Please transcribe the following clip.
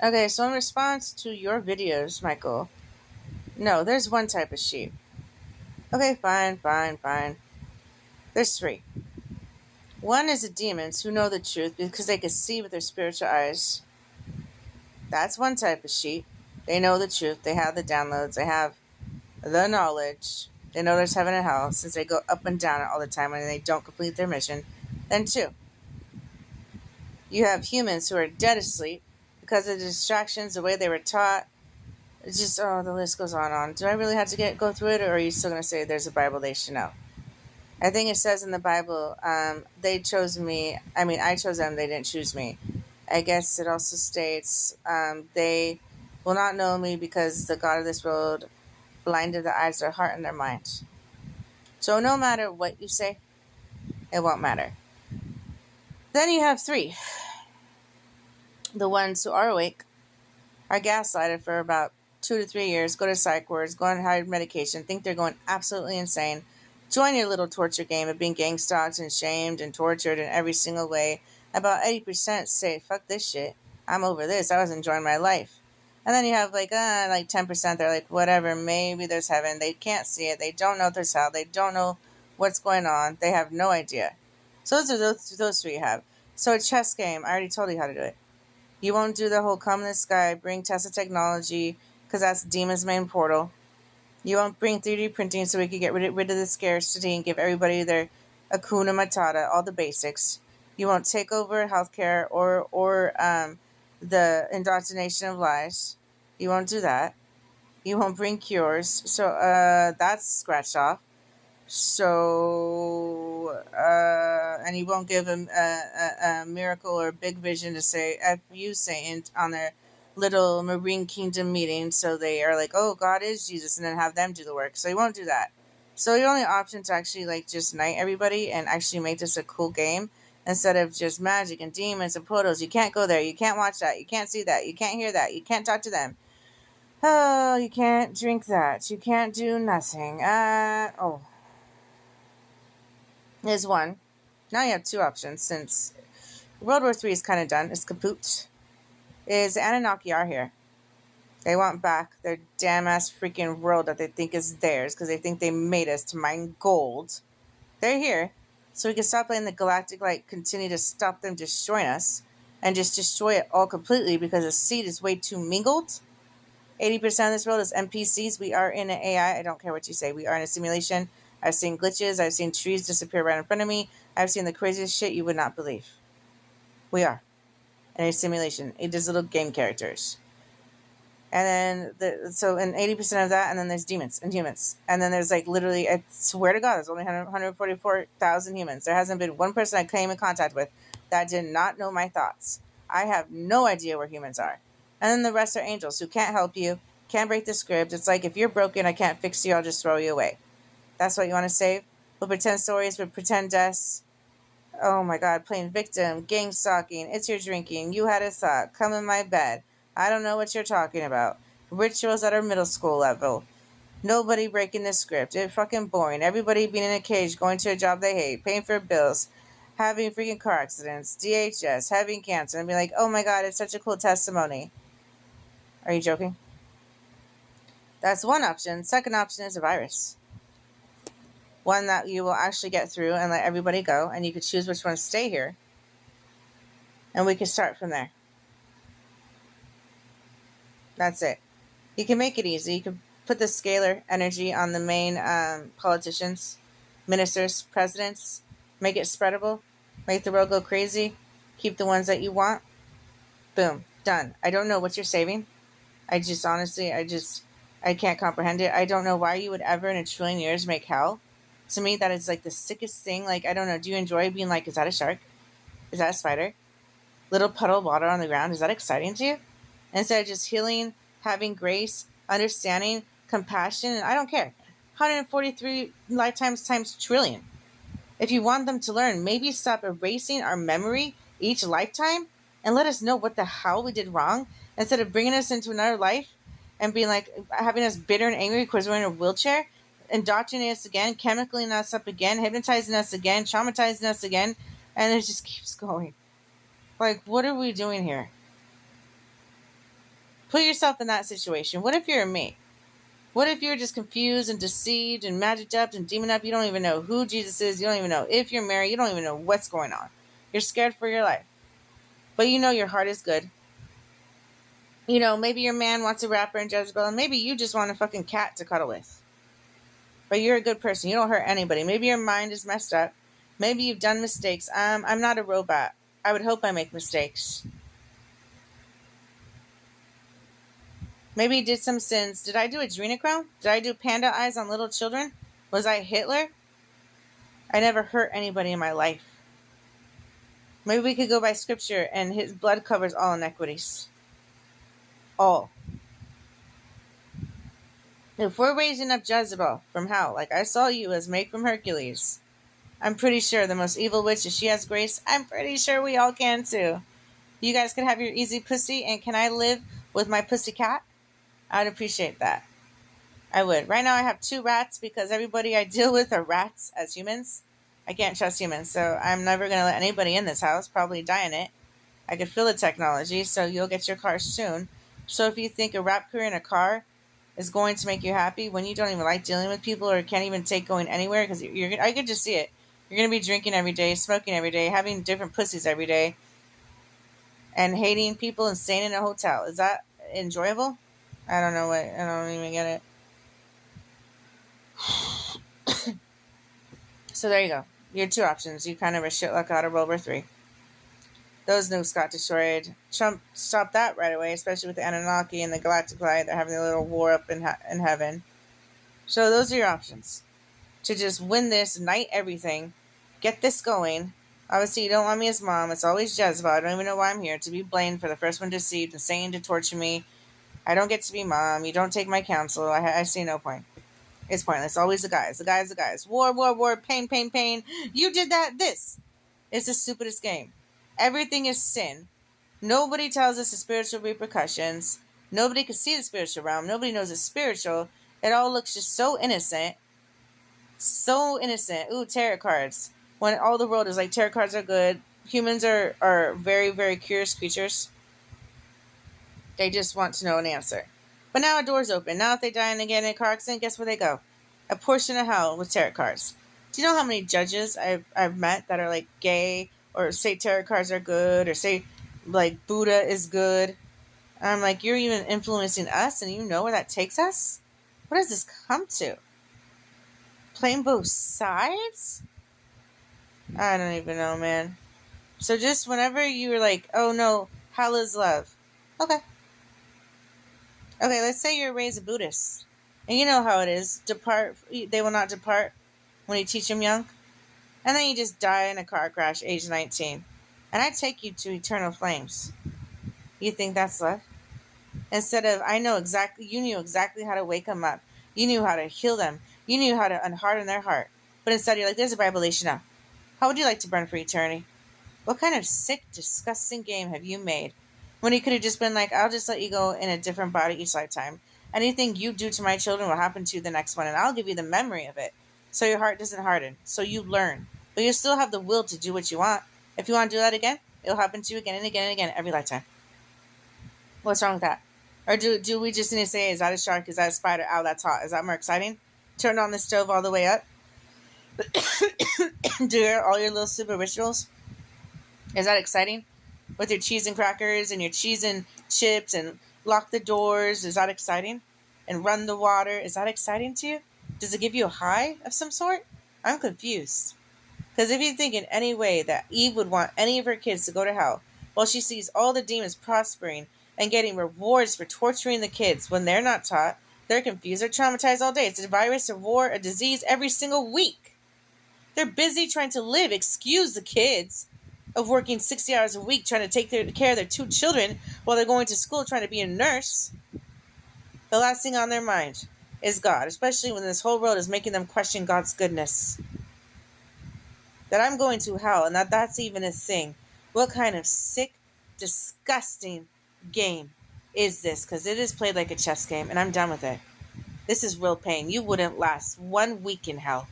Okay, so in response to your videos, Michael, no, there's one type of sheep. Okay, fine, fine, fine. There's three. One is the demons who know the truth because they can see with their spiritual eyes. That's one type of sheep. They know the truth. They have the downloads. They have the knowledge. They know there's heaven and hell since they go up and down it all the time and they don't complete their mission. Then two, you have humans who are dead asleep because of the distractions, the way they were taught. It's just, oh, the list goes on and on. Do I really have to go through it, or are you still going to say there's a Bible they should know? I think it says in the Bible, they chose me. I mean, I chose them. They didn't choose me. I guess it also states they will not know me because the God of this world blinded the eyes of their heart and their mind. So no matter what you say, it won't matter. Then you have three. The ones who are awake are gaslighted for about 2 to 3 years, go to psych wards, go on high medication, think they're going absolutely insane, join your little torture game of being gang stalked and shamed and tortured in every single way. About 80% say, fuck this shit. I'm over this. I was enjoying my life. And then you have like 10%, they're like, whatever, maybe there's heaven. They can't see it. They don't know if there's hell. They don't know what's going on. They have no idea. So those three you have. So a chess game, I already told you how to do it. You won't do the whole come in the sky, bring Tesla technology, because that's Demon's main portal. You won't bring 3D printing so we can get rid of the scarcity and give everybody their Akuna Matata, all the basics. You won't take over healthcare or the indoctrination of lies. You won't do that. You won't bring cures. So that's scratched off. So, and he won't give him a miracle or a big vision to say F you, Satan, on their little Marine Kingdom meeting. So they are like, oh, God is Jesus, and then have them do the work. So he won't do that. So the only option to actually like just knight everybody and actually make this a cool game instead of just magic and demons and portals. You can't go there. You can't watch that. You can't see that. You can't hear that. You can't talk to them. Oh, you can't drink that. You can't do nothing. Is one. Now you have two options since World War III is kind of done. It's kaput. Is Anunnaki are here. They want back their damn ass freaking world that they think is theirs because they think they made us to mine gold. They're here. So we can stop letting the galactic light continue to stop them destroying us and just destroy it all completely because the seed is way too mingled. 80% of this world is NPCs. We are in an AI. I don't care what you say. We are in a simulation. I've seen glitches. I've seen trees disappear right in front of me. I've seen the craziest shit you would not believe. We are in a simulation. It is little game characters. And then, and 80% of that, and then there's demons and humans. And then there's like literally, I swear to God, there's only 144,000 humans. There hasn't been one person I came in contact with that did not know my thoughts. I have no idea where humans are. And then the rest are angels who can't help you, can't break the script. It's like, if you're broken, I can't fix you, I'll just throw you away. That's what you want to save? With pretend stories, with pretend deaths. Oh my God, playing victim, gang stalking, it's your drinking, you had a thought, come in my bed. I don't know what you're talking about. Rituals at our middle school level. Nobody breaking the script. It's fucking boring. Everybody being in a cage, going to a job they hate, paying for bills, having freaking car accidents, DHS, having cancer, and be like, oh my God, it's such a cool testimony. Are you joking? That's one option. Second option is a virus. One that you will actually get through and let everybody go, and you could choose which ones stay here. And we can start from there. That's it. You can make it easy. You can put the scalar energy on the main politicians, ministers, presidents. Make it spreadable. Make the world go crazy. Keep the ones that you want. Boom. Done. I don't know what you're saving. I just honestly, I can't comprehend it. I don't know why you would ever in a trillion years make hell. To me, that is like the sickest thing. Like, I don't know. Do you enjoy being like, is that a shark? Is that a spider? Little puddle of water on the ground. Is that exciting to you? Instead of just healing, having grace, understanding, compassion, and I don't care. 143 lifetimes times trillion. If you want them to learn, maybe stop erasing our memory each lifetime and let us know what the hell we did wrong instead of bringing us into another life and being like having us bitter and angry because we're in a wheelchair, indoctrinating us again, chemically us up again, hypnotizing us again, traumatizing us again, and it just keeps going. Like, what are we doing here? Put yourself in that situation. What if you're me? What if you're just confused and deceived and magicked up and demon up? You don't even know who Jesus is. You don't even know if you're married. You don't even know what's going on. You're scared for your life. But you know your heart is good. You know, maybe your man wants a rapper and Jezebel, and maybe you just want a fucking cat to cuddle with. But you're a good person. You don't hurt anybody. Maybe your mind is messed up. Maybe you've done mistakes. I'm not a robot. I would hope I make mistakes. Maybe you did some sins. Did I do adrenochrome? Did I do panda eyes on little children? Was I Hitler? I never hurt anybody in my life. Maybe we could go by scripture and his blood covers all iniquities. All. If we're raising up Jezebel from hell, like I saw you as made from Hercules, I'm pretty sure the most evil witch, if she has grace, I'm pretty sure we all can too. You guys can have your easy pussy, and can I live with my pussy cat? I'd appreciate that. I would. Right now I have 2 rats because everybody I deal with are rats as humans. I can't trust humans, so I'm never going to let anybody in this house, probably die in it. I could feel the technology, so you'll get your car soon. So if you think a rap career in a car is going to make you happy when you don't even like dealing with people or can't even take going anywhere, because I could just see it. You're going to be drinking every day, smoking every day, having different pussies every day, and hating people and staying in a hotel. Is that enjoyable? I don't know. I don't even get it. So there you go. Your 2 options. You kind of a shit luck out of World War III. Those nukes got destroyed. Trump stopped that right away, especially with the Anunnaki and the Galactic Light. They're having a little war up in heaven. So those are your options. To just win this, knight everything, get this going. Obviously, you don't want me as mom. It's always Jezebel. I don't even know why I'm here. To be blamed for the first one deceived and Satan to torture me. I don't get to be mom. You don't take my counsel. I see no point. It's pointless. Always the guys. The guys, the guys. War, war, war. Pain, pain, pain. You did that. This. It's the stupidest game. Everything is sin. Nobody tells us the spiritual repercussions. Nobody can see the spiritual realm. Nobody knows it's spiritual. It all looks just so innocent. So innocent. Ooh, tarot cards. When all the world is like, tarot cards are good. Humans are very, very curious creatures. They just want to know an answer. But now a door's open. Now if they die and they get in a car accident, guess where they go? A portion of hell with tarot cards. Do you know how many judges I've met that are like gay or say tarot cards are good or say like Buddha is good? I'm like, you're even influencing us and you know where that takes us? What does this come to? Playing both sides? I don't even know, man. So just whenever you're like, oh no, hell is love. Okay. Okay, let's say you're raised a Buddhist. And you know how it is. They will not depart when you teach them young. And then you just die in a car crash, age 19. And I take you to eternal flames. You think that's love? Instead of, you knew exactly how to wake them up. You knew how to heal them. You knew how to unharden their heart. But instead you're like, there's a revelation now. How would you like to burn for eternity? What kind of sick, disgusting game have you made? When he could have just been like, I'll just let you go in a different body each lifetime. Anything you do to my children will happen to you the next one, and I'll give you the memory of it. So your heart doesn't harden. So you learn. But you still have the will to do what you want. If you want to do that again, it'll happen to you again and again and again every lifetime. What's wrong with that? Or do we just need to say, is that a shark? Is that a spider? Ow, that's hot. Is that more exciting? Turn on the stove all the way up. Do all your little super rituals. Is that exciting? With your cheese and crackers and your cheese and chips and lock the doors. Is that exciting? And run the water. Is that exciting to you? Does it give you a high of some sort? I'm confused. Because if you think in any way that Eve would want any of her kids to go to hell while she sees all the demons prospering and getting rewards for torturing the kids when they're not taught, they're confused, they're traumatized all day. It's a virus, a war, a disease every single week. They're busy trying to live. Excuse the kids of working 60 hours a week trying to take care of their 2 children while they're going to school trying to be a nurse. The last thing on their mind is God, especially when this whole world is making them question God's goodness. That I'm going to hell and that's even a thing. What kind of sick, disgusting game is this? Because it is played like a chess game and I'm done with it. This is real pain. You wouldn't last 1 week in hell.